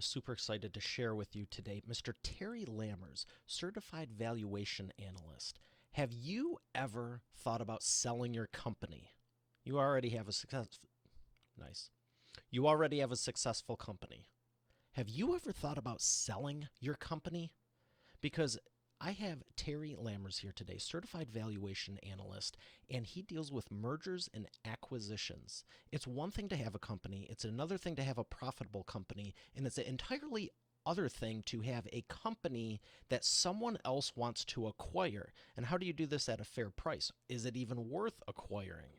super excited to share with you today Mr. Terry Lammers, Certified Valuation Analyst. Have you ever thought about selling your company? You already have a nice. You already have a successful company. Have you ever thought about selling your company? Because I have Terry Lammers here today, Certified Valuation Analyst, and he deals with mergers and acquisitions. It's one thing to have a company, it's another thing to have a profitable company, and it's an entirely other thing to have a company that someone else wants to acquire. And how do you do this at a fair price? Is it even worth acquiring?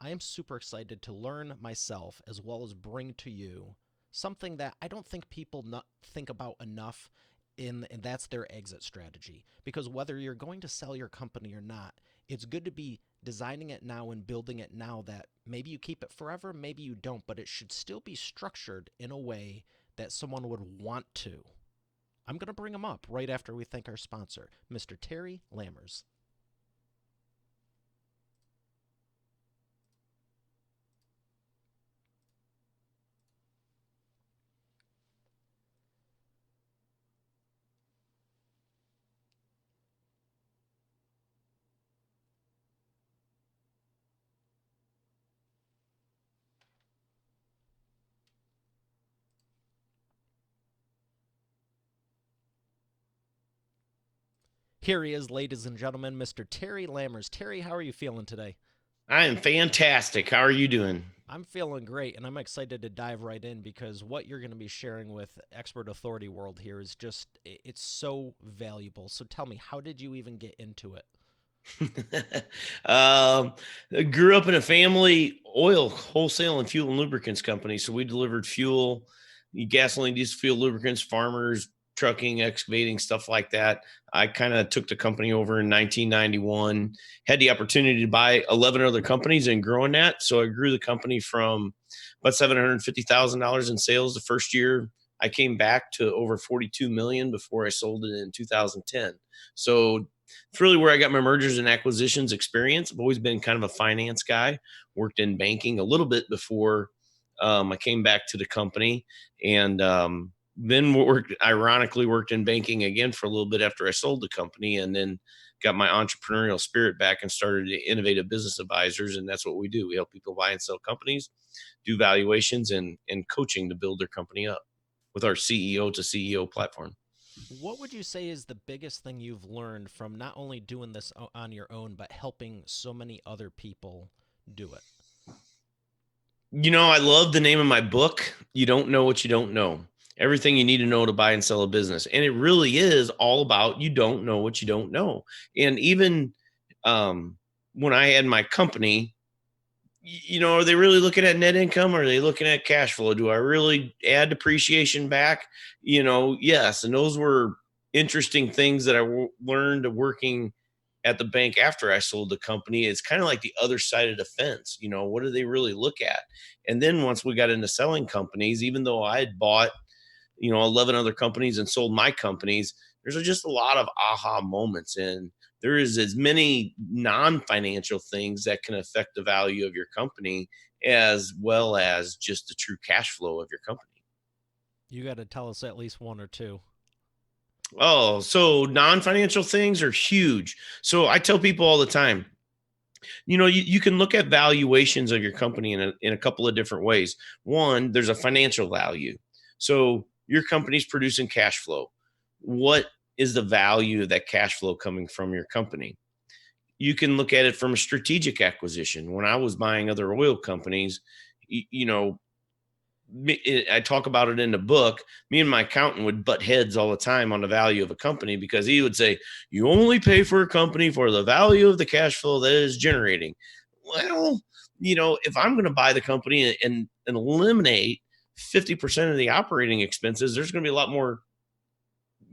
I am super excited to learn myself as well as bring to you something that I don't think people not think about enough and that's their exit strategy. Because whether you're going to sell your company or not, it's good to be designing it now and building it now that maybe you keep it forever, maybe you don't, but it should still be structured in a way that someone would want to. I'm going to bring him up right after we thank our sponsor, Mr. Terry Lammers. Here he is, ladies and gentlemen, Mr. Terry Lammers. Terry, how are you feeling today? I am fantastic. How are you doing? I'm feeling great, and I'm excited to dive right in because what you're going to be sharing with Expert Authority World here is just, it's so valuable. So tell me, how did you even get into it? um, I grew up in a family oil wholesale and fuel and lubricants company. So we delivered fuel, gasoline, diesel fuel, lubricants, farmers, trucking, excavating, stuff like that. I kind of took the company over in 1991, had the opportunity to buy 11 other companies and growing that. So I grew the company from about $750,000 in sales the first year. I came back to over 42 million before I sold it in 2010. So it's really where I got my mergers and acquisitions experience. I've always been kind of a finance guy, worked in banking a little bit before I came back to the company, and then ironically worked in banking again for a little bit after I sold the company, and then got my entrepreneurial spirit back and started Innovative Business Advisors. And that's what we do. We help people buy and sell companies, do valuations and coaching to build their company up with our CEO to CEO platform. What would you say is the biggest thing you've learned from not only doing this on your own, but helping so many other people do it? I love the name of my book. You don't know what you don't know. Everything you need to know to buy and sell a business. And it really is all about you don't know what you don't know. And even um, when I had my company, are they really looking at net income or are they looking at cash flow? Do I really add depreciation back? Yes. And those were interesting things that learned working at the bank after I sold the company. It's kind of like the other side of the fence. What do they really look at? And then once we got into selling companies, even though I had bought, 11 other companies and sold my companies, there's just a lot of aha moments. And there is as many non-financial things that can affect the value of your company as well as just the true cash flow of your company. You got to tell us at least one or two. Oh, so non-financial things are huge. So I tell people all the time, you can look at valuations of your company in a couple of different ways. One, there's a financial value. So your company's producing cash flow. What is the value of that cash flow coming from your company? You can look at it from a strategic acquisition. When I was buying other oil companies, you know, I talk about it in the book. Me and my accountant would butt heads all the time on the value of a company because he would say, "You only pay for a company for the value of the cash flow that it is generating." Well, if I'm going to buy the company and eliminate 50% of the operating expenses, there's going to be a lot more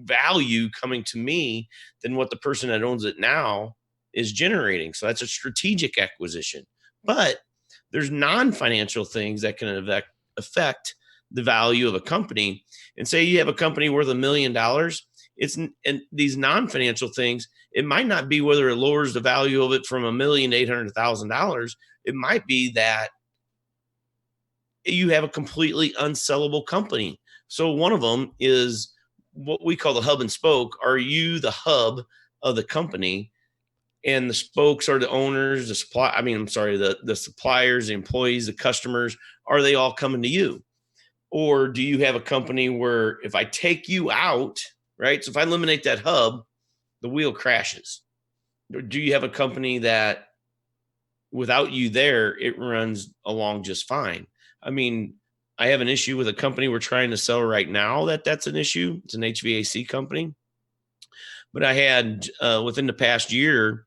value coming to me than what the person that owns it now is generating. So that's a strategic acquisition. But there's non-financial things that can affect the value of a company. And say you have a company worth $1 million, and these non-financial things, it might not be whether it lowers the value of it from $1,800,000. It might be that you have a completely unsellable company. So one of them is what we call the hub and spoke. Are you the hub of the company, and the spokes are the owners, the supply? I mean, I'm sorry, the suppliers, the employees, the customers. Are they all coming to you? Or do you have a company where if I take you out, right? So if I eliminate that hub, the wheel crashes. Or do you have a company that without you there, it runs along just fine? I mean, I have an issue with a company we're trying to sell right now that's an issue. It's an HVAC company. But I had within the past year,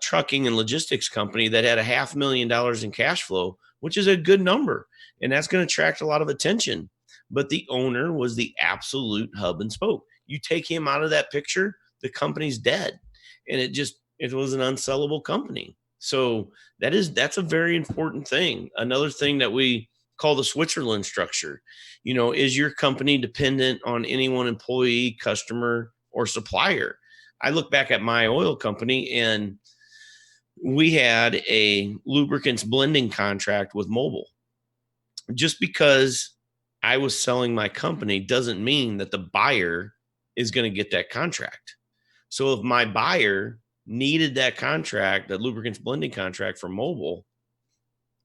trucking and logistics company that had $500,000 in cash flow, which is a good number. And that's going to attract a lot of attention. But the owner was the absolute hub and spoke. You take him out of that picture, the company's dead. And it was an unsellable company. So that's a very important thing. Another thing that we call the Switzerland structure, is your company dependent on any one employee, customer, or supplier? I look back at my oil company, and we had a lubricants blending contract with Mobil. Just because I was selling my company doesn't mean that the buyer is going to get that contract. So if my buyer needed that contract, that lubricants blending contract from Mobil,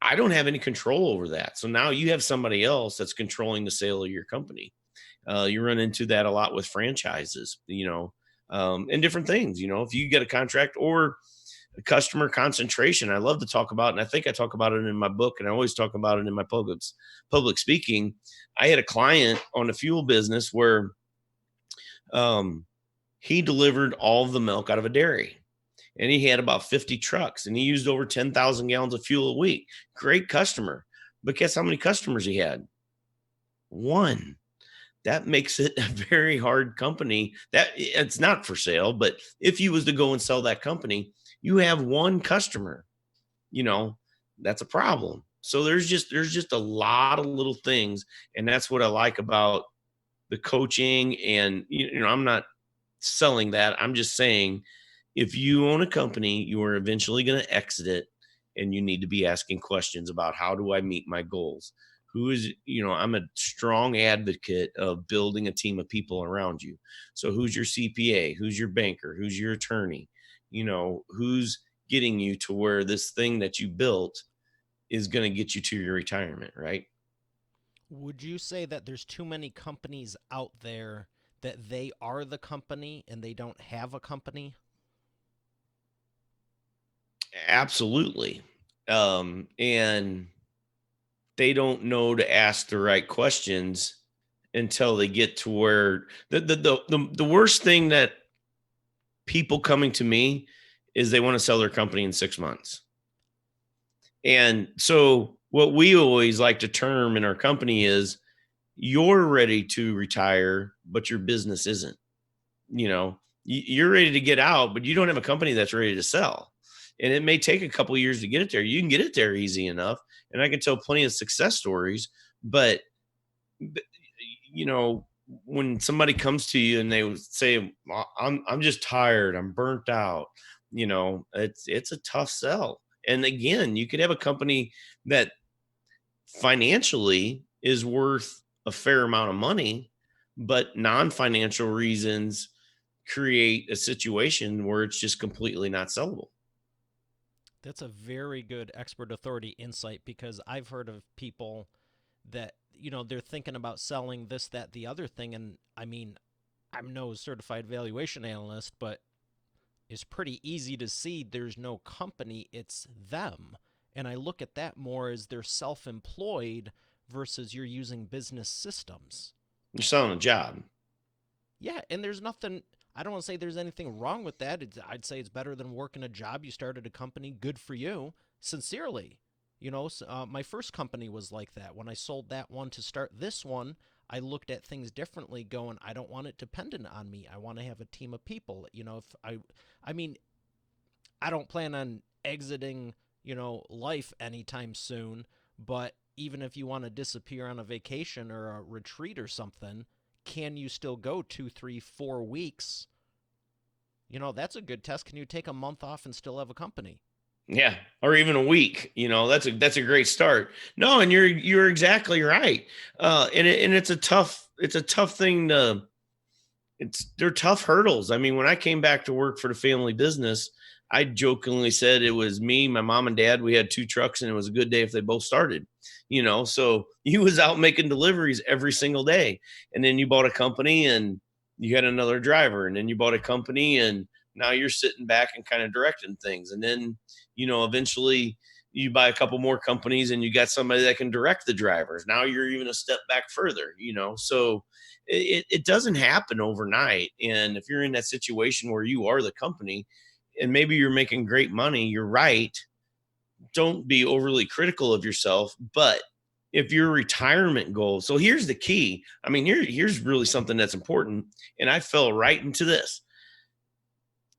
I don't have any control over that. So now you have somebody else that's controlling the sale of your company. You run into that a lot with franchises, and different things. If you get a contract or customer concentration, I love to talk about, and I think I talk about it in my book, and I always talk about it in my public speaking. I had a client on a fuel business where he delivered all of the milk out of a dairy, and he had about 50 trucks, and he used over 10,000 gallons of fuel a week. Great customer. But guess how many customers he had? One. That makes it a very hard company. That it's not for sale, but if you was to go and sell that company, you have one customer, you know, that's a problem. So there's just a lot of little things, and that's what I like about the coaching. And I'm not selling that. I'm just saying, if you own a company, you are eventually going to exit it, and you need to be asking questions about, how do I meet my goals? I'm a strong advocate of building a team of people around you. So who's your CPA? Who's your banker? Who's your attorney? Who's getting you to where this thing that you built is going to get you to your retirement, right? Would you say that there's too many companies out there that they are the company and they don't have a company? Absolutely. And they don't know to ask the right questions until they get to where the worst thing that people coming to me is they want to sell their company in 6 months. And so what we always like to term in our company is, you're ready to retire, but your business isn't. You're ready to get out, but you don't have a company that's ready to sell. And it may take a couple of years to get it there. You can get it there easy enough. And I can tell plenty of success stories, but you know, when somebody comes to you and they would say, I'm just tired, I'm burnt out, it's a tough sell. And again, you could have a company that financially is worth a fair amount of money, but non-financial reasons create a situation where it's just completely not sellable. That's a very good expert authority insight, because I've heard of people that, they're thinking about selling this, that, the other thing. And I mean, I'm no certified valuation analyst, but it's pretty easy to see there's no company, it's them. And I look at that more as they're self employed versus you're using business systems. You're selling a job. Yeah, and there's nothing. I don't want to say there's anything wrong with that. I'd say it's better than working a job. You started a company, good for you. Sincerely, my first company was like that. When I sold that one to start this one, I looked at things differently. Going, I don't want it dependent on me. I want to have a team of people. If I mean, I don't plan on exiting, life anytime soon. But even if you want to disappear on a vacation or a retreat or something, can you still go 2, 3, 4 weeks? That's a good test. Can you take a month off and still have a company? Yeah, or even a week. That's a great start. No, and you're exactly right. And it's a tough thing to they're tough hurdles. I mean, when I came back to work for the family business, I jokingly said it was me, my mom and dad. We had two trucks, and it was a good day if they both started. So you was out making deliveries every single day, and then you bought a company, and you had another driver, and then you bought a company, and now you're sitting back and kind of directing things, and then eventually you buy a couple more companies, and you got somebody that can direct the drivers. Now you're even a step back further. So it doesn't happen overnight. And if you're in that situation where you are the company and maybe you're making great money, you're right. Don't be overly critical of yourself. But if your retirement goal, so here's the key. I mean, here's really something that's important. And I fell right into this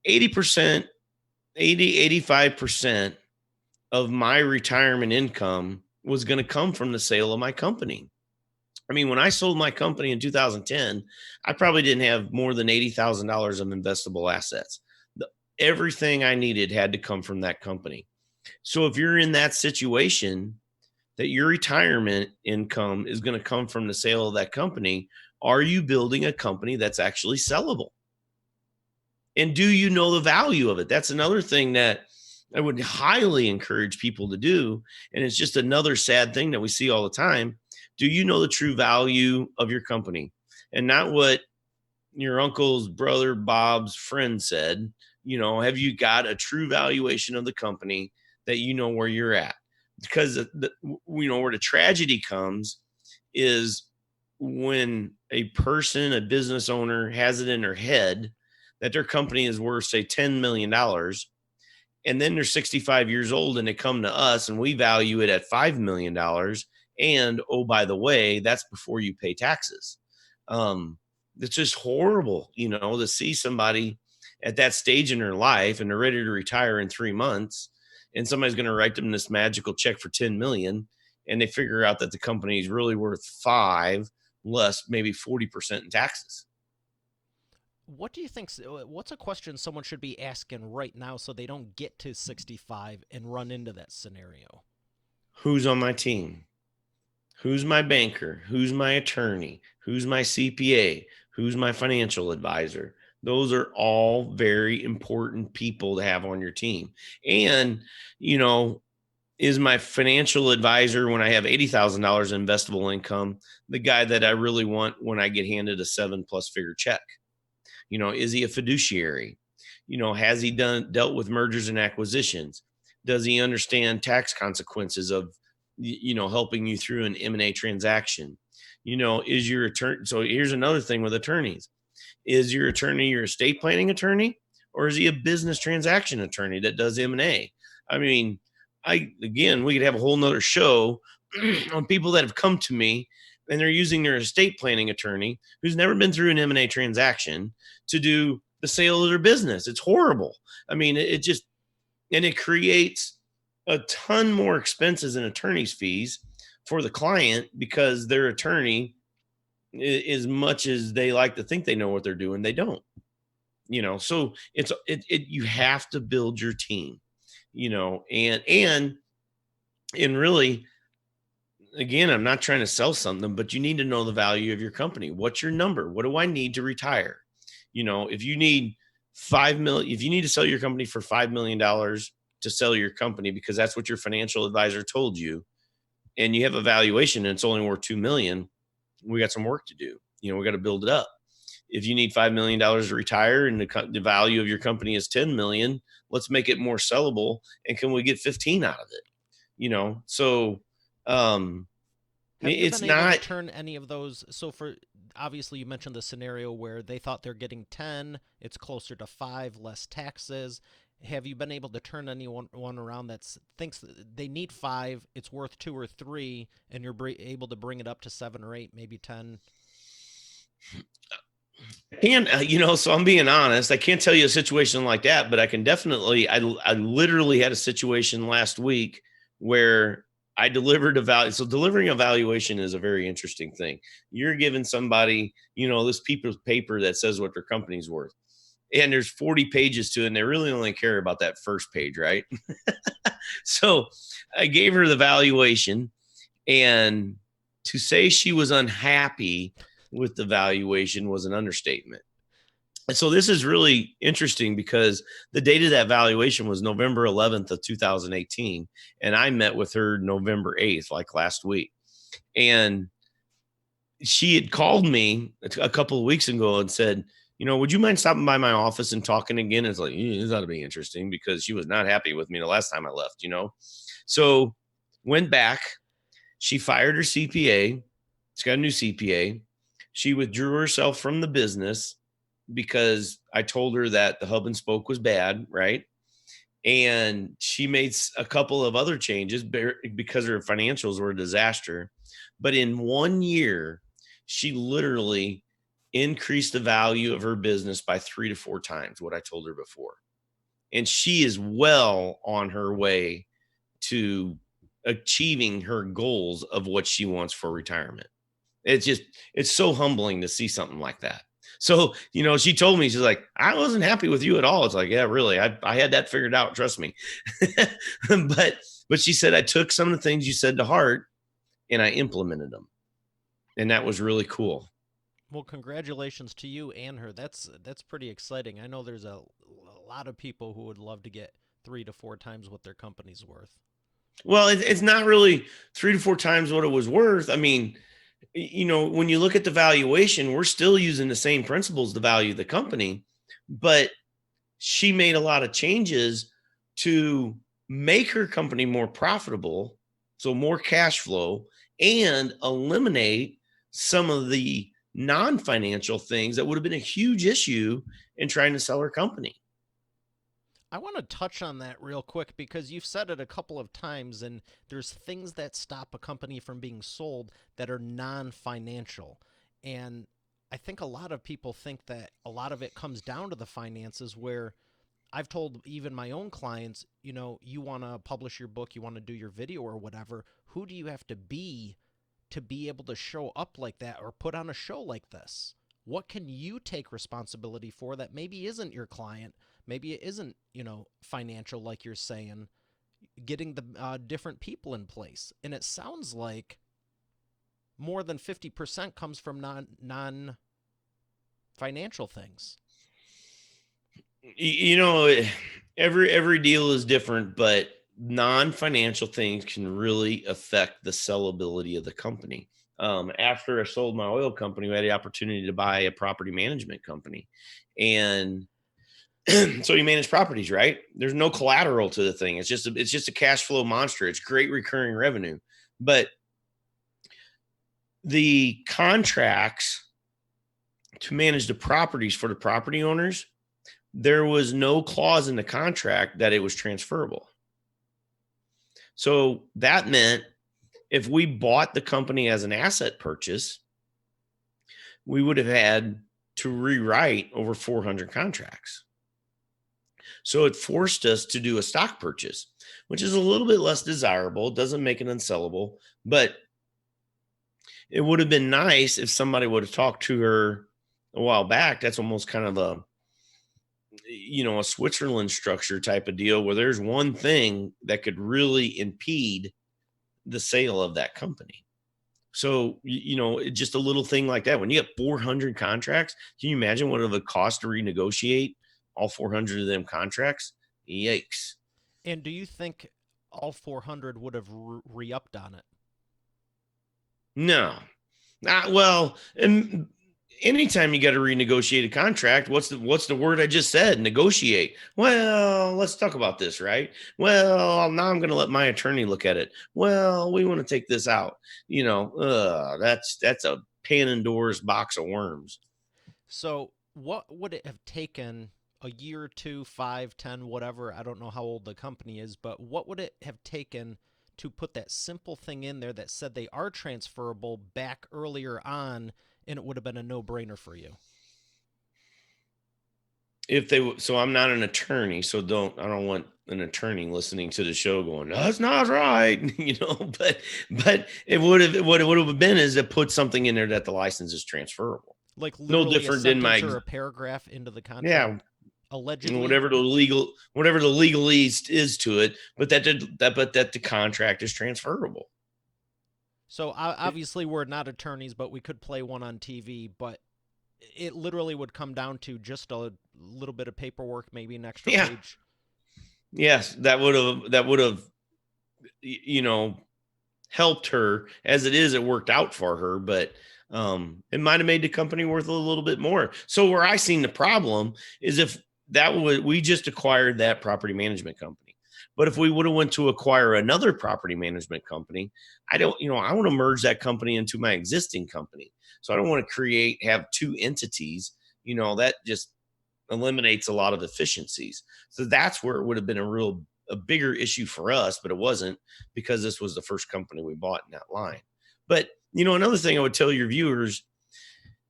80%, 85% of my retirement income was going to come from the sale of my company. I mean, when I sold my company in 2010, I probably didn't have more than $80,000 of investable assets. Everything I needed had to come from that company. So if you're in that situation that your retirement income is going to come from the sale of that company, are you building a company that's actually sellable? And do you know the value of it? That's another thing that I would highly encourage people to do. And it's just another sad thing that we see all the time. Do you know the true value of your company and not what your uncle's brother Bob's friend said? Have you got a true valuation of the company that you know where you're at? Because where the tragedy comes is when a person, a business owner, has it in their head that their company is worth, say, $10 million, and then they're 65 years old and they come to us and we value it at $5 million. And oh, by the way, that's before you pay taxes. It's just horrible, to see somebody at that stage in their life and they're ready to retire in 3 months, and somebody's going to write them this magical check for 10 million, and they figure out that the company is really worth five, less maybe 40% in taxes. What do you think? What's a question someone should be asking right now so they don't get to 65 and run into that scenario? Who's on my team? Who's my banker? Who's my attorney? Who's my CPA? Who's my financial advisor? Those are all very important people to have on your team. And, you know, is my financial advisor, when I have $80,000 in investable income, the guy that I really want when I get handed a 7+ figure check? Is he a fiduciary? Has he dealt with mergers and acquisitions? Does he understand tax consequences of, helping you through an M&A transaction? Is your attorney? So here's another thing with attorneys: is your attorney your estate planning attorney, or is he a business transaction attorney that does M&A? I mean, again, we could have a whole nother show on people that have come to me and they're using their estate planning attorney who's never been through an M&A transaction to do the sale of their business. It's horrible. I mean, it just, and it creates a ton more expenses and attorney's fees for the client because their attorney, as much as they like to think they know what they're doing, they don't. So you have to build your team, and really, again, I'm not trying to sell something, but you need to know the value of your company. What's your number? What do I need to retire? If you need 5 million, if you need to sell your company for $5 million to sell your company because that's what your financial advisor told you, and you have a valuation and it's only worth 2 million, we got some work to do. We got to build it up. If you need $5 million to retire and the value of your company is 10 million, let's make it more sellable. And can we get 15 out of it? So um, Have you it's been able to not. turn any of those? So, for obviously, you mentioned the scenario where they thought they're getting 10, it's closer to 5, less taxes. Have you been able to turn anyone around that thinks they need 5, it's worth 2 or 3, and you're able to bring it up to 7 or 8, maybe 10? And so I'm being honest. I can't tell you a situation like that, but I can definitely. I literally had a situation last week where I delivered a value. So delivering a valuation is a very interesting thing. You're giving somebody, this piece of paper that says what their company's worth, and there's 40 pages to it, and they really only care about that first page, right? So I gave her the valuation, and to say she was unhappy with the valuation was an understatement. And so this is really interesting because the date of that valuation was November 11th of 2018, and I met with her November 8th, like last week. And she had called me a couple of weeks ago and said, would you mind stopping by my office and talking again? It's like, this ought to be interesting, because she was not happy with me the last time I left, So went back. She fired her CPA. She's got a new CPA. She withdrew herself from the business because I told her that the hub and spoke was bad, right? And she made a couple of other changes because her financials were a disaster. But in 1 year, she literally increased the value of her business by 3 to 4 times what I told her before. And she is well on her way to achieving her goals of what she wants for retirement. It's so humbling to see something like that. So, she told me, she's like, I wasn't happy with you at all. It's like, yeah, really. I had that figured out. Trust me. but she said, I took some of the things you said to heart and I implemented them. And that was really cool. Well, congratulations to you and her. That's pretty exciting. I know there's a lot of people who would love to get 3 to 4 times what their company's worth. Well, it's not really 3 to 4 times what it was worth. I mean, when you look at the valuation, we're still using the same principles to value the company, but she made a lot of changes to make her company more profitable, so more cash flow, and eliminate some of the non-financial things that would have been a huge issue in trying to sell her company. I want to touch on that real quick because you've said it a couple of times, and there's things that stop a company from being sold that are non-financial. And I think a lot of people think that a lot of it comes down to the finances, where I've told even my own clients, you want to publish your book, you want to do your video or whatever, who do you have to be able to show up like that or put on a show like this? What can you take responsibility for that maybe isn't your client? Maybe it isn't, financial, like you're saying, getting the different people in place. And it sounds like more than 50% comes from non financial things. Every deal is different, but non-financial things can really affect the sellability of the company. After I sold my oil company, we had the opportunity to buy a property management company. And so you manage properties, right? There's no collateral to the thing. It's just a cash flow monster. It's great recurring revenue. But the contracts to manage the properties for the property owners, there was no clause in the contract that it was transferable. So that meant if we bought the company as an asset purchase, we would have had to rewrite over 400 contracts. So it forced us to do a stock purchase, which is a little bit less desirable. It doesn't make it unsellable, but it would have been nice if somebody would have talked to her a while back. That's almost kind of a Switzerland structure type of deal where there's one thing that could really impede the sale of that company. So, just a little thing like that. When you get 400 contracts, can you imagine what it would cost to renegotiate all 400 of them contracts? Yikes. And do you think all 400 would have re-upped on it? No. Well, and anytime you got to renegotiate a contract, what's the word I just said? Negotiate. Well, let's talk about this, right? Well, now I'm going to let my attorney look at it. Well, we want to take this out. That's a Pandora's box of worms. So, what would it have taken a year or two, 5, 10, whatever? I don't know how old the company is, but what would it have taken to put that simple thing in there that said they are transferable back earlier on, and it would have been a no-brainer for you? So I'm not an attorney, so I don't want an attorney listening to the show going, that's not right. But what it would have been is to put something in there that the license is transferable. Like literally No different than a sentence or a paragraph into the contract? Yeah. Allegedly. whatever the legalese is to it, but that the contract is transferable. So obviously we're not attorneys, but we could play one on TV. But it literally would come down to just a little bit of paperwork, maybe an extra Yeah. page. Yes, that would have you know helped her. As it is, it worked out for her, but it might have made the company worth a little bit more. So where I seen the problem is if we just acquired that property management company. But if we would have went to acquire another property management company, I don't, I want to merge that company into my existing company. So I don't want to have two entities, that just eliminates a lot of efficiencies. So that's where it would have been a bigger issue for us, but it wasn't because this was the first company we bought in that line. But another thing I would tell your viewers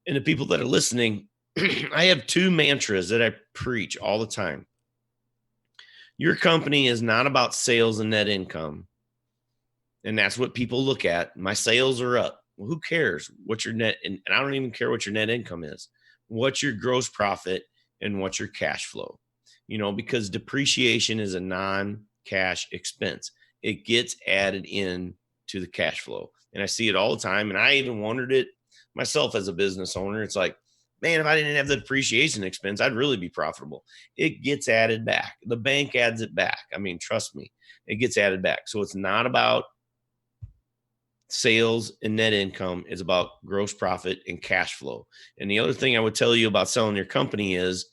and the people that are listening, I have two mantras that I preach all the time. Your company is not about sales and net income. And that's what people look at. My sales are up. Well, who cares what your net, and I don't even care what your net income is. What's your gross profit and what's your cash flow? Because depreciation is a non-cash expense. It gets added in to the cash flow. And I see it all the time. And I even wondered it myself as a business owner. It's like, man, if I didn't have the depreciation expense, I'd really be profitable. It gets added back. The bank adds it back. I mean, trust me, it gets added back. So it's not about sales and net income, is about gross profit and cash flow. And the other thing I would tell you about selling your company is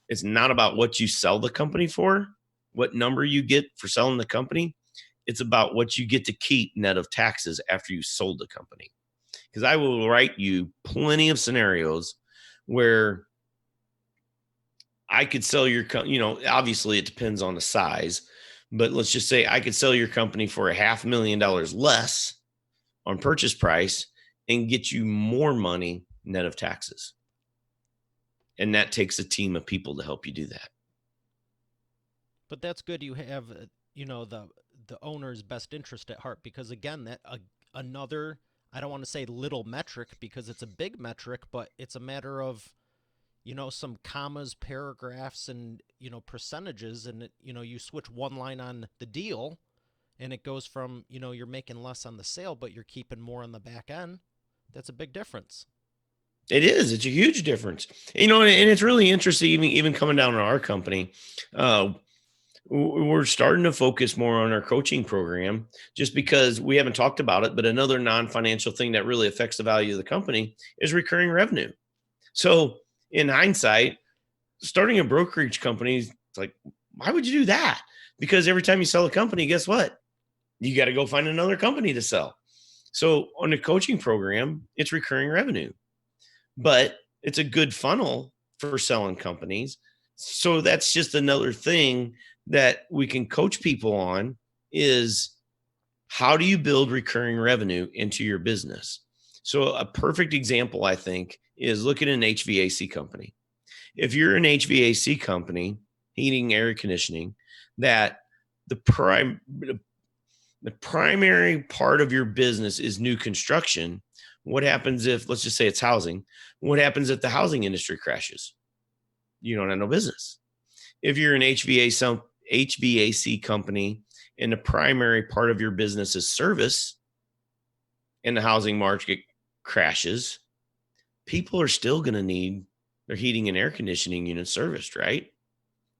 it's not about what you sell the company for, what number you get for selling the company. It's about what you get to keep net of taxes after you sold the company. Because I will write you plenty of scenarios where I could sell your company, obviously it depends on the size, but let's just say I could sell your company for $500,000 less on purchase price and get you more money net of taxes. And that takes a team of people to help you do that. But that's good. You have the owner's best interest at heart, because again, that another, I don't want to say little metric because it's a big metric, but it's a matter of some commas, paragraphs, and percentages, and you switch one line on the deal, and it goes from you're making less on the sale, but you're keeping more on the back end. That's a big difference. It is. It's a huge difference. And it's really interesting, even coming down to our company. We're starting to focus more on our coaching program just because we haven't talked about it. But another non-financial thing that really affects the value of the company is recurring revenue. So in hindsight, starting a brokerage company, it's like, why would you do that? Because every time you sell a company, guess what? You got to go find another company to sell. So on a coaching program, it's recurring revenue, but it's a good funnel for selling companies. So that's just another thing that we can coach people on is how do you build recurring revenue into your business? So a perfect example, I think, is look at an HVAC company. If you're an HVAC company, heating, air conditioning, that the primary part of your business is new construction. What happens if, let's just say it's housing? What happens if the housing industry crashes? You don't have no business. If you're an HVAC company and the primary part of your business is service and the housing market crashes, people are still going to need their heating and air conditioning units serviced, right?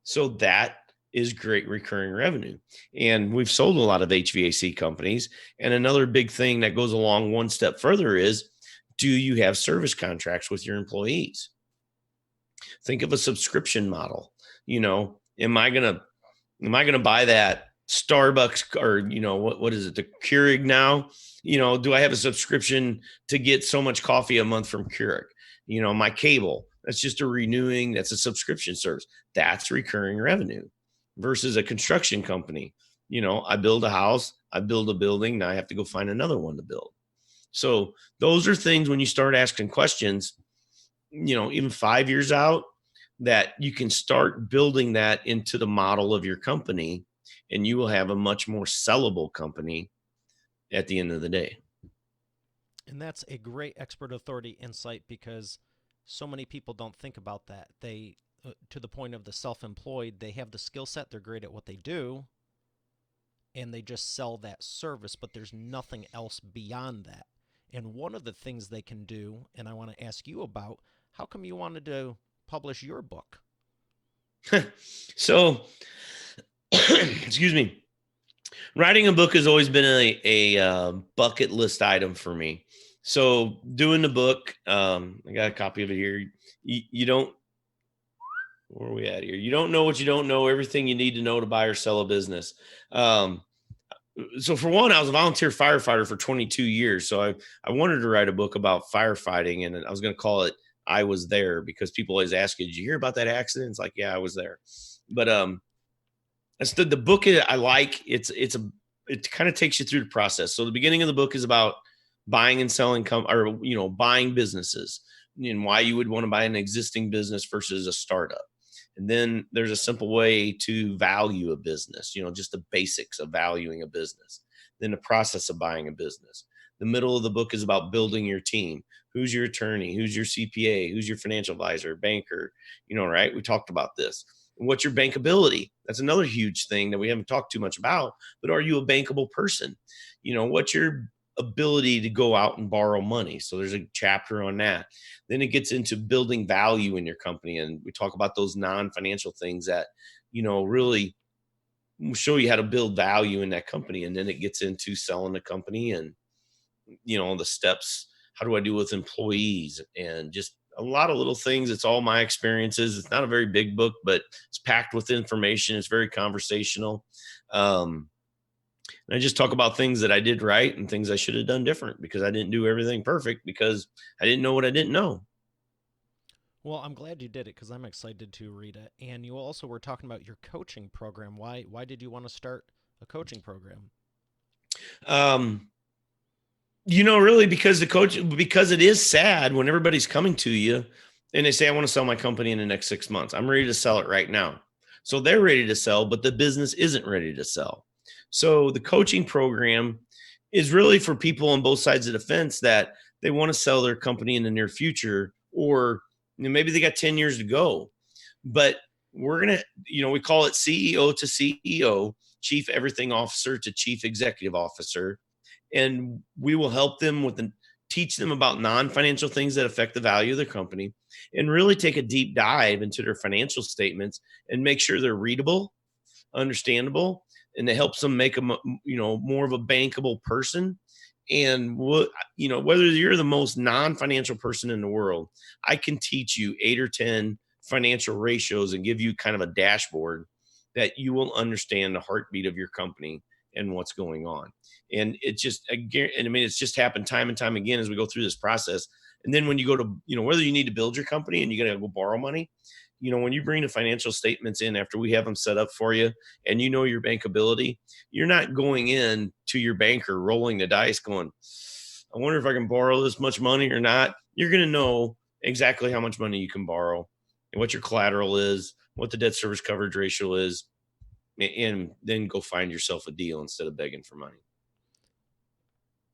So that is great recurring revenue. And we've sold a lot of HVAC companies. And another big thing that goes along one step further is, do you have service contracts with your employees? Think of a subscription model. Am I gonna buy that Starbucks, or what is it, the Keurig now? Do I have a subscription to get so much coffee a month from Keurig? My cable, that's just that's a subscription service. That's recurring revenue versus a construction company. I build a house, I build a building, now I have to go find another one to build. So those are things when you start asking questions, even 5 years out, that you can start building that into the model of your company, and you will have a much more sellable company at the end of the day. And that's a great expert authority insight, because so many people don't think about that. to the point of the self-employed, they have the skill set, they're great at what they do, and they just sell that service, but there's nothing else beyond that. And one of the things they can do, and I want to ask you about, how come you wanted to publish your book? So, excuse me. Writing a book has always been a bucket list item for me. So, doing the book, I got a copy of it here. You don't, where are we at here? You don't know what you don't know, everything you need to know to buy or sell a business. Um, so for one, I was a volunteer firefighter for 22 years. So I wanted to write a book about firefighting, and I was going to call it I Was There, because people always ask you, did you hear about that accident? It's like, yeah, I was there. But the book I like, it kind of takes you through the process. So the beginning of the book is about buying and selling or buying businesses, and why you would want to buy an existing business versus a startup. And then there's a simple way to value a business, just the basics of valuing a business. Then the process of buying a business. The middle of the book is about building your team. Who's your attorney? Who's your CPA? Who's your financial advisor, banker? Right? We talked about this. And what's your bankability? That's another huge thing that we haven't talked too much about. But are you a bankable person? What's your ability to go out and borrow money? So there's a chapter on that. Then it gets into building value in your company. And we talk about those non-financial things that, really show you how to build value in that company. And then it gets into selling the company and, the steps. How do I deal with employees and just a lot of little things. It's all my experiences. It's not a very big book, but it's packed with information. It's very conversational. Um, and I just talk about things that I did right and things I should have done different, because I didn't do everything perfect because I didn't know what I didn't know. Well, I'm glad you did it because I'm excited to read it. And you also were talking about your coaching program. Why did you want to start a coaching program? Um, really, because it is sad when everybody's coming to you and they say, I want to sell my company in the next 6 months. I'm ready to sell it right now. So they're ready to sell, but the business isn't ready to sell. So the coaching program is really for people on both sides of the fence that they want to sell their company in the near future, or maybe they got 10 years to go. But we're going to, we call it CEO to CEO, chief everything officer to chief executive officer. And we will help them teach them about non-financial things that affect the value of their company, and really take a deep dive into their financial statements and make sure they're readable, understandable, and it helps them make them, more of a bankable person. And whether you're the most non-financial person in the world, I can teach you 8 or 10 financial ratios and give you kind of a dashboard that you will understand the heartbeat of your company and what's going on. And it's just happened time and time again as we go through this process. And then when you go to, whether you need to build your company and you got to go borrow money, when you bring the financial statements in after we have them set up for you and your bankability, you're not going in to your banker rolling the dice going, I wonder if I can borrow this much money or not. You're going to know exactly how much money you can borrow and what your collateral is, what the debt service coverage ratio is, and then go find yourself a deal instead of begging for money.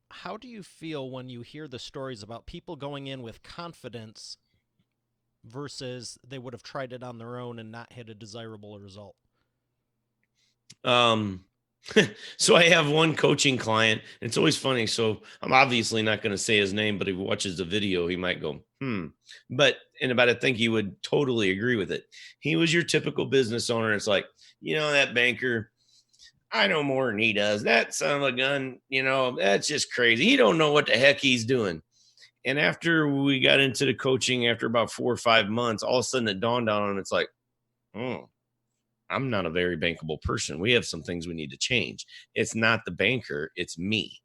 How do you feel when you hear the stories about people going in with confidence versus they would have tried it on their own and not had a desirable result? Um, so I have one coaching client. It's always funny. So I'm obviously not going to say his name, but if he watches the video, he might go, I think he would totally agree with it. He was your typical business owner. It's like, that banker, I know more than he does. That son of a gun, that's just crazy. He don't know what the heck he's doing. And after we got into the coaching, after about 4 or 5 months, all of a sudden it dawned on him. It's like, oh, I'm not a very bankable person. We have some things we need to change. It's not the banker, it's me.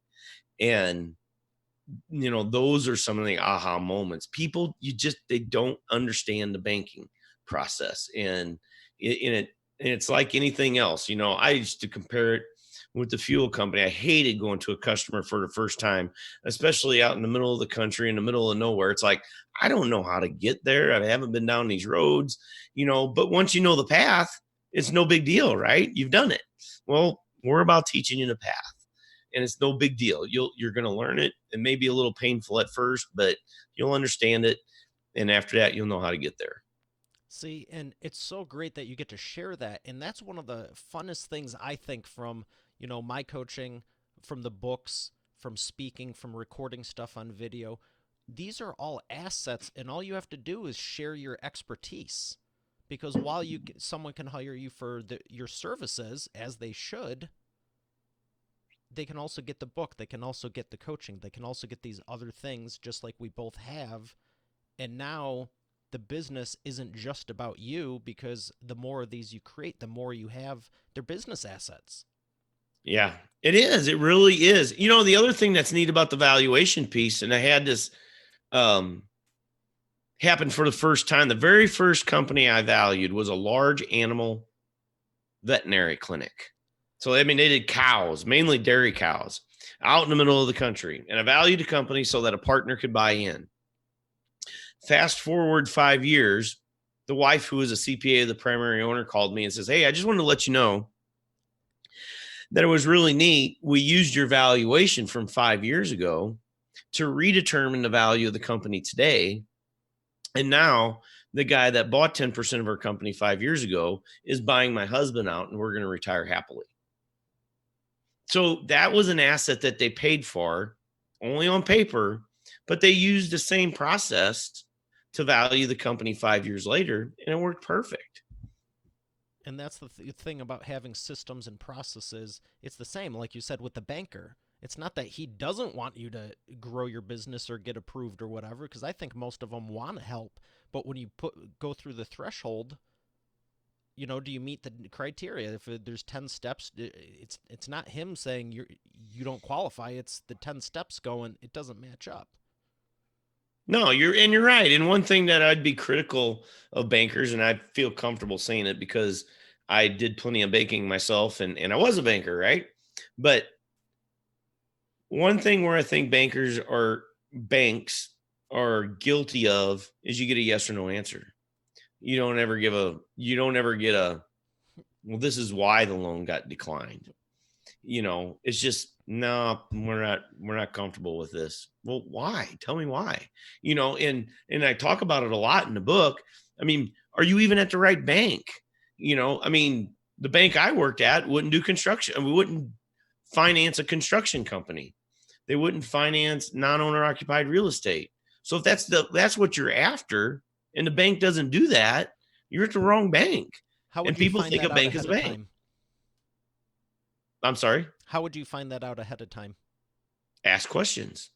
And those are some of the aha moments. People, they don't understand the banking process. And it's like anything else. I used to compare it with the fuel company. I hated going to a customer for the first time, especially out in the middle of the country, in the middle of nowhere. It's like, I don't know how to get there. I haven't been down these roads, but once you know the path, it's no big deal, right? You've done it. Well, we're about teaching you the path, and it's no big deal. You're going to learn it. It may be a little painful at first, but you'll understand it. And after that, you'll know how to get there. See, and it's so great that you get to share that. And that's one of the funnest things I think from, my coaching, from the books, from speaking, from recording stuff on video. These are all assets, and all you have to do is share your expertise. Because while someone can hire you for your services, as they should, they can also get the book, they can also get the coaching, they can also get these other things, just like we both have. And now the business isn't just about you, because the more of these you create, the more you have their business assets. Yeah, it is. It really is. The other thing that's neat about the valuation piece, and I had this um, happen for the first time. The very first company I valued was a large animal veterinary clinic. So, I mean, they did cows, mainly dairy cows, out in the middle of the country. And I valued the company so that a partner could buy in. Fast forward 5 years, the wife, who was a CPA of the primary owner, called me and says, "Hey, I just wanted to let you know that it was really neat. We used your valuation from 5 years ago to redetermine the value of the company today. And now the guy that bought 10% of our company 5 years ago is buying my husband out, and we're going to retire happily." So that was an asset that they paid for only on paper, but they used the same process to value the company 5 years later, and it worked perfect. And that's the thing about having systems and processes. It's the same, like you said, with the banker. It's not that he doesn't want you to grow your business or get approved or whatever, because I think most of them want to help. But when you go through the threshold, do you meet the criteria? If there's 10 steps, it's not him saying you don't qualify. It's the 10 steps going, it doesn't match up. No, you're right. And one thing that I'd be critical of bankers, and I feel comfortable saying it because I did plenty of banking myself, and I was a banker, right? But one thing where I think banks are guilty of is you get a yes or no answer. You don't ever get a, well, this is why the loan got declined. It's just, no, we're not comfortable with this. Well, why? Tell me why. And I talk about it a lot in the book. I mean, are you even at the right bank? I mean, the bank I worked at wouldn't do construction. We wouldn't finance a construction company. They wouldn't finance non-owner occupied real estate. So if that's what you're after, and the bank doesn't do that, you're at the wrong bank. How And would you people find think a that out bank is ahead a of bank. time? I'm sorry. How would you find that out ahead of time? Ask questions.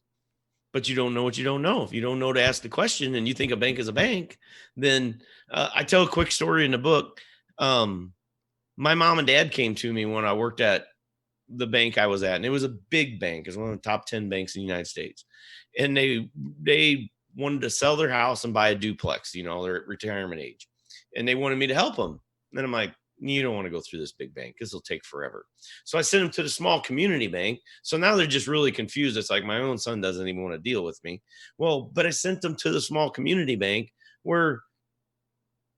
But you don't know what you don't know. If you don't know to ask the question and you think a bank is a bank, then I tell a quick story in the book. My mom and dad came to me when I worked at the bank I was at, and it was a big bank. It was one of the top 10 banks in the United States. And they wanted to sell their house and buy a duplex. They're at retirement age. And they wanted me to help them. And I'm like, you don't want to go through this big bank because it'll take forever. So I sent them to the small community bank. So now they're just really confused. It's like my own son doesn't even want to deal with me. Well, but I sent them to the small community bank where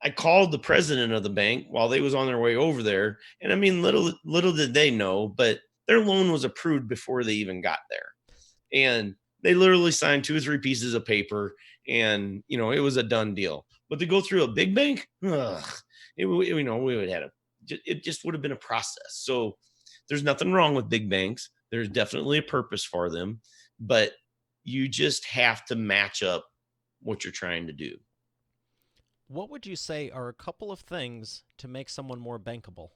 I called the president of the bank while they was on their way over there. And I mean, little did they know, but their loan was approved before they even got there. And they literally signed 2 or 3 pieces of paper, and it was a done deal. But to go through a big bank, we would have it just would have been a process. So there's nothing wrong with big banks. There's definitely a purpose for them, but you just have to match up what you're trying to do. What would you say are a couple of things to make someone more bankable?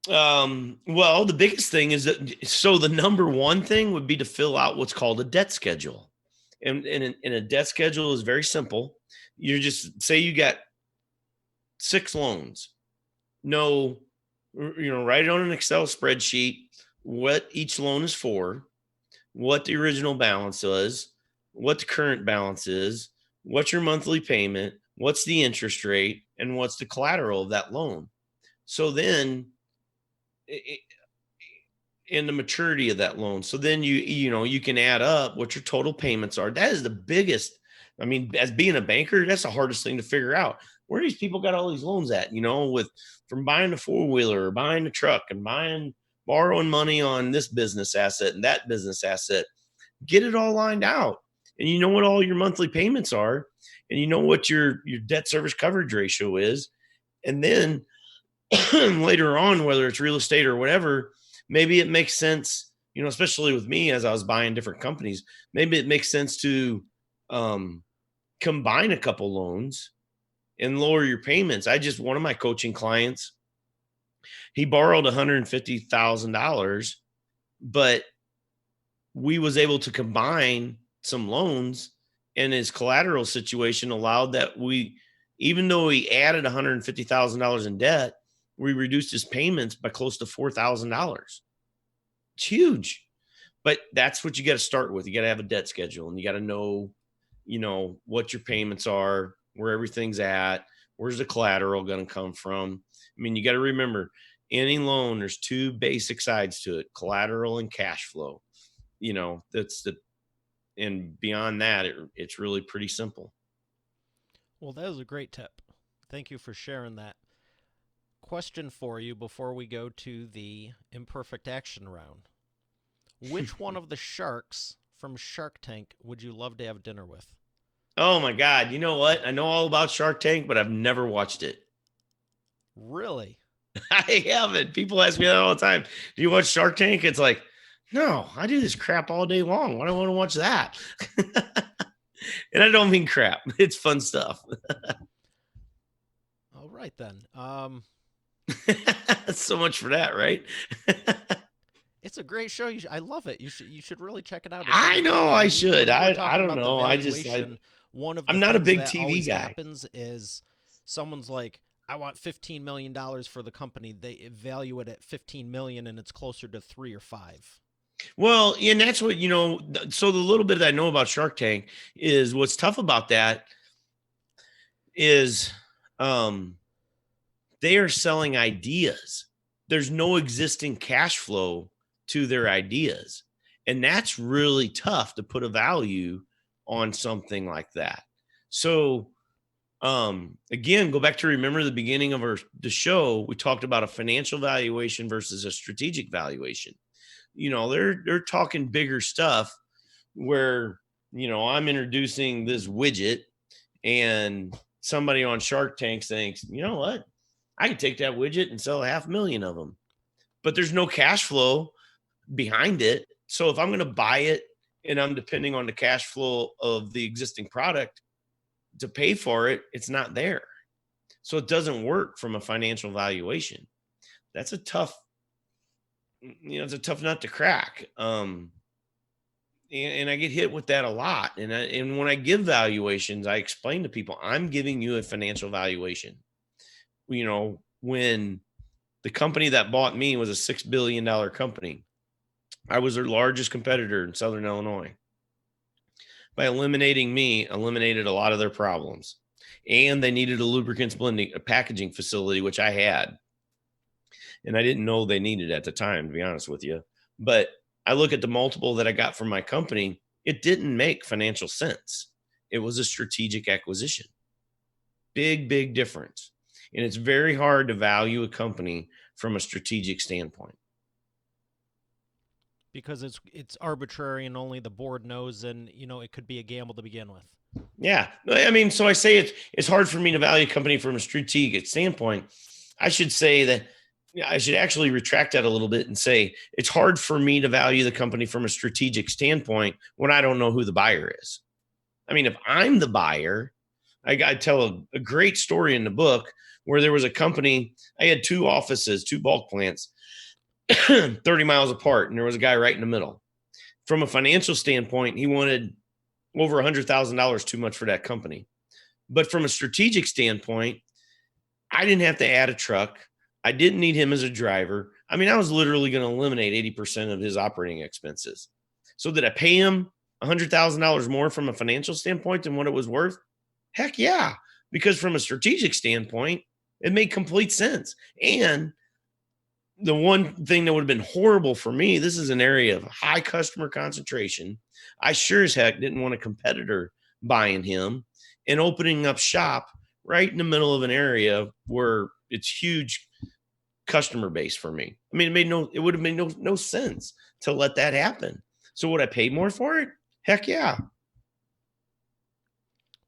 Well, the biggest thing is so the number one thing would be to fill out what's called a debt schedule. And a debt schedule is very simple. You just say you got 6 loans. No, write it on an Excel spreadsheet what each loan is for, what the original balance is, what the current balance is, what's your monthly payment, what's the interest rate, and what's the collateral of that loan. So then in the maturity of that loan. So then you can add up what your total payments are. That is the biggest. I mean, as being a banker, that's the hardest thing to figure out. Where these people got all these loans at, with from buying a 4-wheeler or buying a truck and borrowing money on this business asset and that business asset. Get it all lined out. And you know what all your monthly payments are. and you know what your debt service coverage ratio is. And then later on, whether it's real estate or whatever, maybe it makes sense, especially with me as I was buying different companies, maybe it makes sense to um, combine a couple loans and lower your payments. One of my coaching clients, he borrowed $150,000, but we was able to combine some loans, and his collateral situation allowed that even though he added $150,000 in debt, we reduced his payments by close to $4,000. It's huge, but that's what you got to start with. You got to have a debt schedule, and you got to know, what your payments are, where everything's at, where's the collateral going to come from. I mean, you got to remember, any loan, there's two basic sides to it: collateral and cash flow. And beyond that, it's really pretty simple. Well, that was a great tip. Thank you for sharing that. Question for you before we go to the imperfect action round. Which one of the sharks from Shark Tank would you love to have dinner with? Oh my God. You know what? I know all about Shark Tank, but I've never watched it. Really? I haven't. People ask me that all the time. Do you watch Shark Tank? It's like, no, I do this crap all day long. Why do I want to watch that? And I don't mean crap. It's fun stuff. All right then. So much for that, right? It's a great show. I love it. You should really check it out. It's I know entertaining. I And should. when you were I talking don't about the know. valuation, one of the I'm not a things big that TV always guy. happens is someone's like, "I want $15 million for the company." They value it at 15 million, and it's closer to 3 or 5. Well, and that's what, so the little bit that I know about Shark Tank is what's tough about that is they are selling ideas. There's no existing cash flow to their ideas. And that's really tough to put a value on something like that. So, again, go back to remember the beginning of the show. We talked about a financial valuation versus a strategic valuation. They're talking bigger stuff where, I'm introducing this widget, and somebody on Shark Tank thinks, you know what? I could take that widget and sell 500,000 of them, but there's no cash flow behind it. So if I'm going to buy it and I'm depending on the cash flow of the existing product to pay for it, it's not there. So it doesn't work from a financial valuation. That's it's a tough nut to crack. And I get hit with that a lot. And when I give valuations, I explain to people, I'm giving you a financial valuation. When the company that bought me was a $6 billion company, I was their largest competitor in Southern Illinois. By eliminating me, eliminated a lot of their problems. And they needed a lubricants blending, a packaging facility, which I had. And I didn't know they needed at the time, to be honest with you. But I look at the multiple that I got from my company, it didn't make financial sense. It was a strategic acquisition. Big, big difference. And it's very hard to value a company from a strategic standpoint. Because it's arbitrary and only the board knows, and it could be a gamble to begin with. Yeah. I mean, so I say it's hard for me to value a company from a strategic standpoint. I should say that I should actually retract that a little bit and say it's hard for me to value the company from a strategic standpoint when I don't know who the buyer is. I mean, if I'm the buyer, I tell a great story in the book where there was a company. I had two offices, two bulk plants, 30 miles apart, and there was a guy right in the middle. From a financial standpoint, he wanted over $100,000 too much for that company. But from a strategic standpoint, I didn't have to add a truck. I didn't need him as a driver. I mean, I was literally going to eliminate 80% of his operating expenses. So did I pay him $100,000 more from a financial standpoint than what it was worth? Heck yeah. Because from a strategic standpoint, it made complete sense. And the one thing that would have been horrible for me, this is an area of high customer concentration. I sure as heck didn't want a competitor buying him and opening up shop right in the middle of an area where it's huge customer base for me. I mean, it would have made no sense to let that happen. So would I pay more for it? Heck yeah.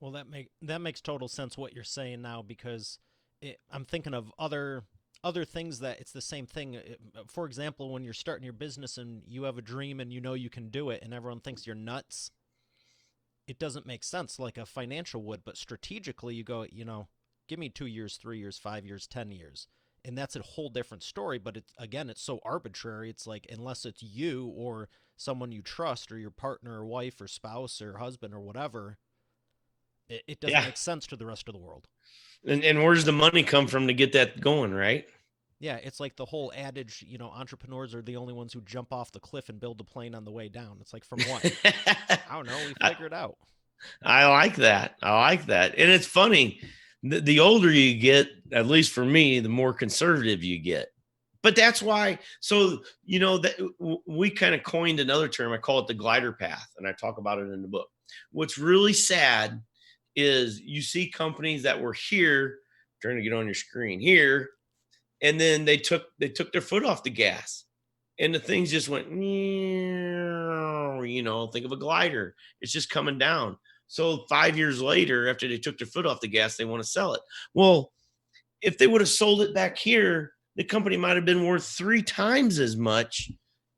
Well, that makes total sense what you're saying now because I'm thinking of other things that it's the same thing. For example, when you're starting your business and you have a dream and you know you can do it, and everyone thinks you're nuts, it doesn't make sense like a financial would. But strategically, you go, give me 2 years, 3 years, 5 years, 10 years, and that's a whole different story. But it's so arbitrary. It's like unless it's you or someone you trust or your partner or wife or spouse or husband or whatever, it doesn't Yeah. make sense to the rest of the world. And where's the money come from to get that going, right? Yeah, it's like the whole adage, entrepreneurs are the only ones who jump off the cliff and build the plane on the way down. It's like from what? I don't know. We I, figure it out. I like that. I like that. And it's funny, the older you get, at least for me, the more conservative you get. But that's why. So, that we kind of coined another term. I call it the glider path, and I talk about it in the book. What's really sad is you see companies that were here, trying to get on your screen here, and then they took their foot off the gas, and the things just went, think of a glider. It's just coming down. So 5 years later, after they took their foot off the gas, they want to sell it. Well, if they would have sold it back here, the company might have been worth 3 times as much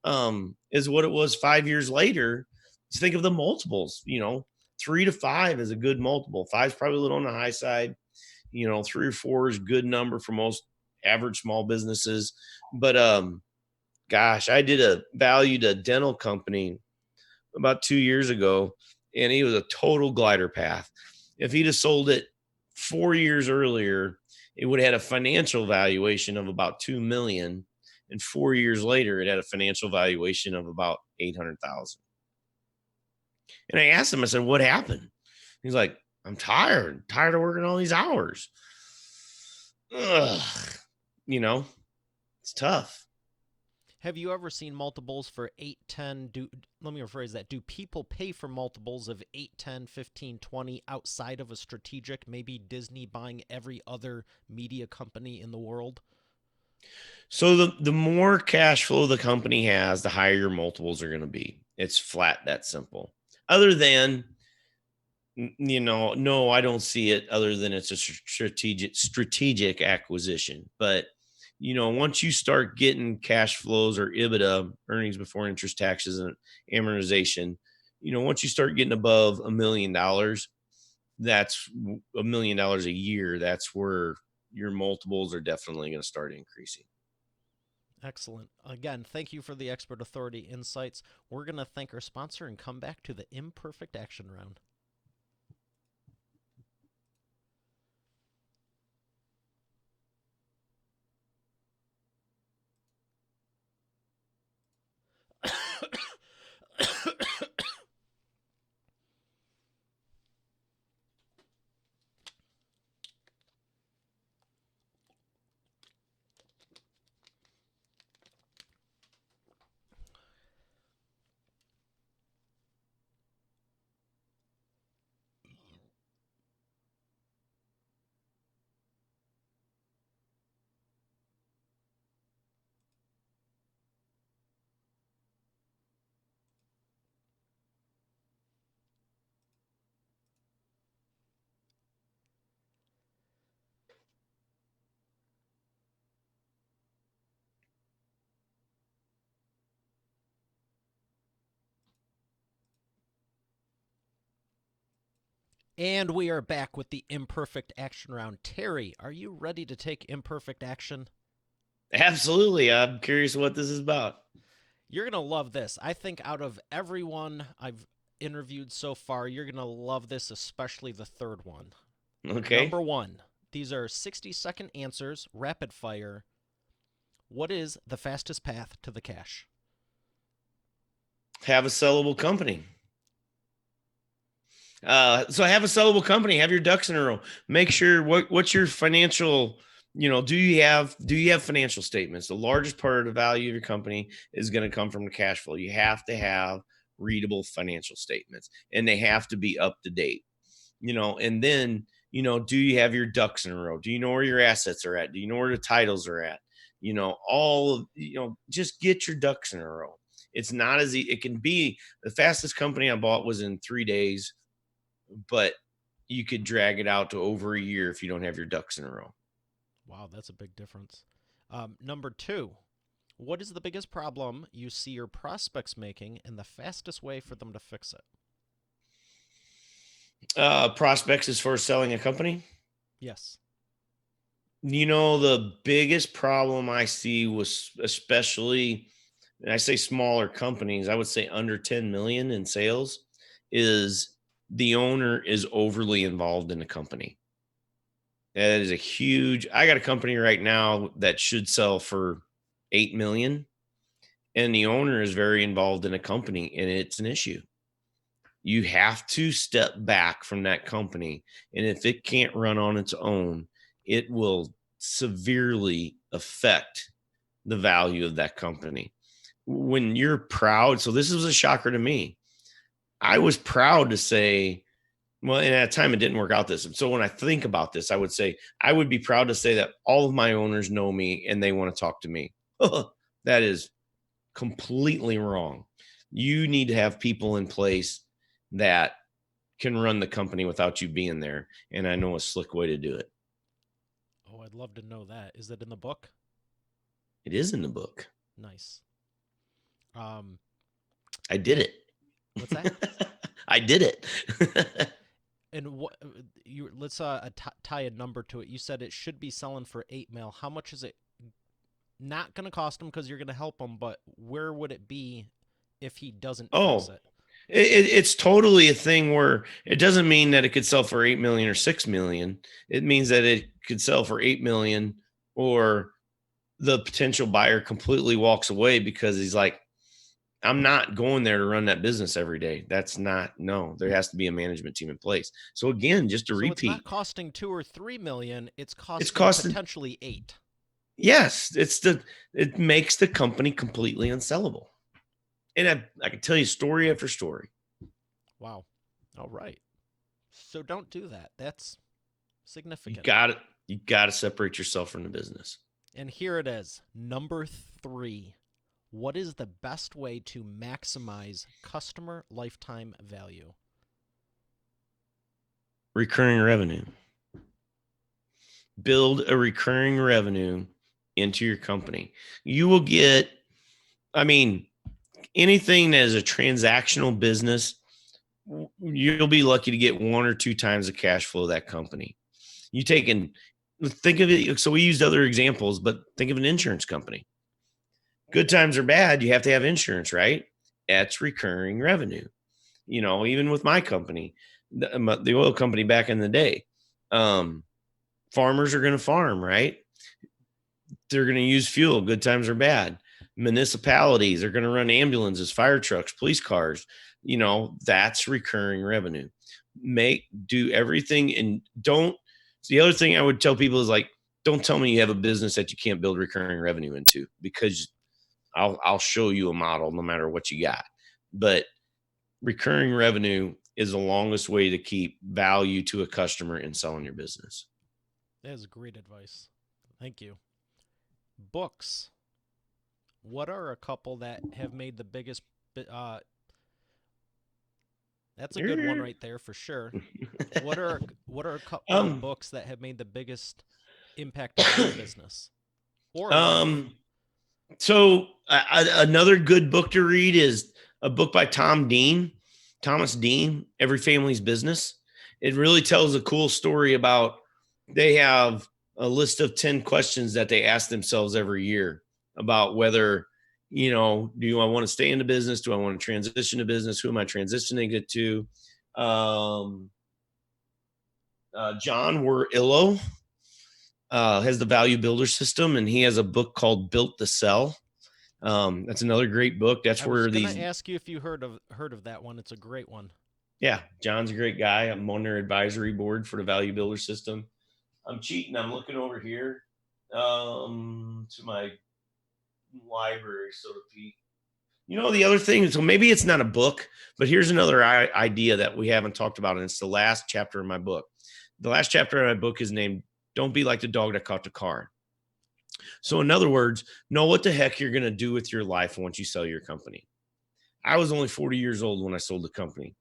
as what it was 5 years later. Just think of the multiples. 3 to 5 is a good multiple. Five's probably a little on the high side. 3 or 4 is a good number for most average small businesses. But gosh, I did valued a dental company about 2 years ago, and he was a total glider path. If he'd have sold it 4 years earlier, it would have had a financial valuation of about 2 million, and 4 years later, it had a financial valuation of about 800,000. And I asked him, I said, "What happened?" He's like, "I'm tired of working all these hours." Ugh, you know, it's tough. Have you ever seen multiples for 8, 10? Let me rephrase that. Do people pay for multiples of 8, 10, 15, 20 outside of a strategic, maybe Disney buying every other media company in the world? So the more cash flow the company has, the higher your multiples are going to be. It's flat that simple. Other than no, I don't see it other than it's a strategic acquisition. But once you start getting cash flows or EBITDA, earnings before interest, taxes, and amortization, once you start getting above $1 million, that's $1 million a year. That's where your multiples are definitely going to start increasing. Excellent. Again, thank you for the expert authority insights. We're going to thank our sponsor and come back to the imperfect action round. And we are back with the imperfect action round. Terry, are you ready to take imperfect action? Absolutely. I'm curious what this is about. You're going to love this. I think out of everyone I've interviewed so far, you're going to love this, especially the third one. Okay. Number one, these are 60-second answers, rapid fire. What is the fastest path to the cash? Have a sellable company. So have a sellable company, have your ducks in a row. Make sure what's your financial, do you have financial statements? The largest part of the value of your company is going to come from the cash flow. You have to have readable financial statements, and they have to be up to date. And then, do you have your ducks in a row? Do you know where your assets are at? Do you know where the titles are at? Just get your ducks in a row. It's not as it can be. The fastest company I bought was in 3 days, but you could drag it out to over a year if you don't have your ducks in a row. Wow, that's a big difference. Number two, what is the biggest problem you see your prospects making and the fastest way for them to fix it? Prospects as far as selling a company. Yes. The biggest problem I see was, especially, and I say smaller companies, I would say under 10 million in sales, is the owner is overly involved in the company. That is a huge. I got a company right now that should sell for 8 million, and the owner is very involved in a company, and it's an issue. You have to step back from that company. And if it can't run on its own, it will severely affect the value of that company. When you're proud, so this was a shocker to me. I was proud to say, well, and at the time it didn't work out this. So when I think about this, I would say I would be proud to say that all of my owners know me and they want to talk to me. That is completely wrong. You need to have people in place that can run the company without you being there. And I know a slick way to do it. Oh, I'd love to know that. Is that in the book? It is in the book. Nice. Um, I did and it. what's that? I did it. And what you let's tie a number to it. You said it should be selling for 8 mil. How much is it not going to cost him because you're going to help him? But where would it be if he doesn't fix Oh, it? it's totally a thing where it doesn't mean that it could sell for 8 million or 6 million. It means that it could sell for 8 million, or the potential buyer completely walks away because he's like, I'm not going there to run that business every day. That's not, no, there has to be a management team in place. So again, just to So it's not repeat, costing 2 or 3 million. It's it's costing costing, potentially eight. yes, it makes the company completely unsellable. And I can tell you story after story. Wow. All right. So don't do that. That's You significant. got it. You got to separate yourself from the business. And here it is. Number three. What is the best way to maximize customer lifetime value? Recurring revenue. Build a recurring revenue into your company. You will get, I mean, anything that is a transactional business, you'll be lucky to get 1 or 2 times the cash flow of that company. You take and think of it. So we used other examples, but think of an insurance company. Good times or bad, you have to have insurance, right? That's recurring revenue. Even with my company, the oil company back in the day, farmers are going to farm, right? They're going to use fuel, good times or bad. Municipalities are going to run ambulances, fire trucks, police cars. That's recurring revenue. Do everything, and don't. The other thing I would tell people is, like, don't tell me you have a business that you can't build recurring revenue into, because I'll show you a model no matter what you got. But recurring revenue is the longest way to keep value to a customer in selling your business. That is great advice. Thank you. Books. What are a couple that have made the biggest that's a good one right there for sure. What are a couple of um, books that have made the biggest impact on your business or life? um, so another good book to read is a book by Thomas Dean, Every Family's Business. It really tells a cool story about, they have a list of 10 questions that they ask themselves every year about whether, do I want to stay in the business? Do I want to transition to business? Who am I transitioning it to? John Warrillow has the Value Builder System, and he has a book called Built to Sell. That's another great book. That's I was where gonna these, ask you if you heard of that one. It's a great one. yeah, John's a great guy. I'm on their advisory board for the Value Builder System. I'm cheating. I'm looking over here to my library, so to speak. The other thing, so maybe it's not a book, but here's another idea that we haven't talked about, and it's the last chapter in my book. The last chapter of my book is named Don't Be Like the Dog That Caught the Car. So in other words, know what the heck you're going to do with your life once you sell your company. I was only 40 years old when I sold the company.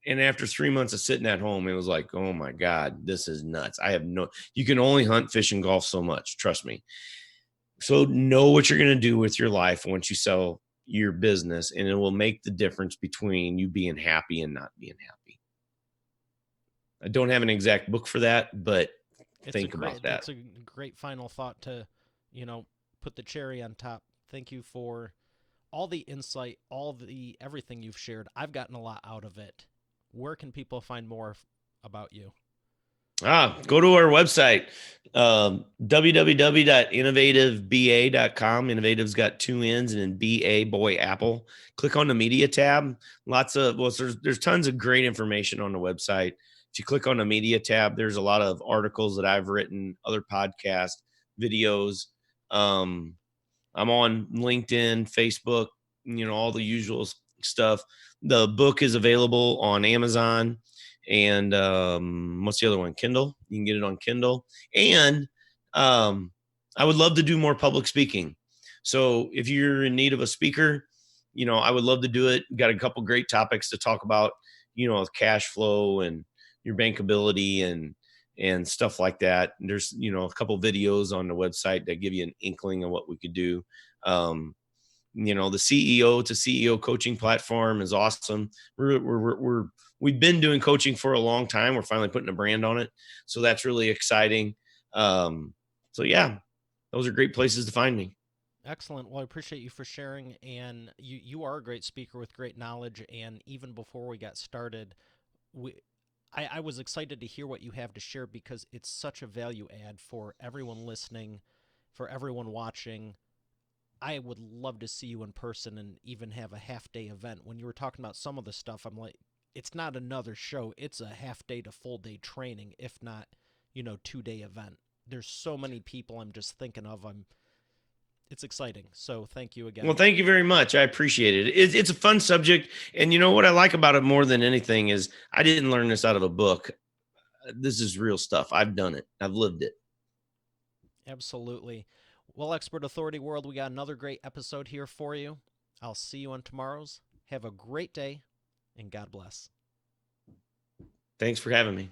And after 3 months of sitting at home, it was like, oh my God, this is nuts. You can only hunt, fish, and golf so much. Trust me. So know what you're going to do with your life once you sell your business, and it will make the difference between you being happy and not being happy. I don't have an exact book for that, but think about that. That's a great final thought to, you know, put the cherry on top. Thank you for all the insight, all the everything you've shared. I've gotten a lot out of it. Where can people find more about you? Go to our website, www.innovativeba.com. Innovative's got two N's and then BA, boy, Apple. Click on the media tab. There's tons of great information on the website. If you click on the media tab, there's a lot of articles that I've written, other podcasts, videos. I'm on LinkedIn, Facebook, all the usual stuff. The book is available on Amazon. And what's the other one? Kindle. You can get it on Kindle. And I would love to do more public speaking. So if you're in need of a speaker, I would love to do it. Got a couple great topics to talk about, cash flow and your bankability and stuff like that. And there's, a couple videos on the website that give you an inkling of what we could do. The CEO to CEO coaching platform is awesome. We've been doing coaching for a long time. We're finally putting a brand on it. So that's really exciting. So yeah, those are great places to find me. Excellent. Well, I appreciate you for sharing. And you are a great speaker with great knowledge. And even before we got started, I was excited to hear what you have to share because it's such a value add for everyone listening, for everyone watching. I would love to see you in person and even have a half-day event. When you were talking about some of the stuff, I'm like, it's not another show. It's a half-day to full-day training, if not, 2-day event. There's so many people I'm just thinking of. It's exciting. So thank you again. Well, thank you very much. I appreciate it. It's a fun subject. And what I like about it more than anything is I didn't learn this out of a book. This is real stuff. I've done it. I've lived it. Absolutely. Well, Expert Authority World, we got another great episode here for you. I'll see you on tomorrow's. Have a great day, and God bless. Thanks for having me.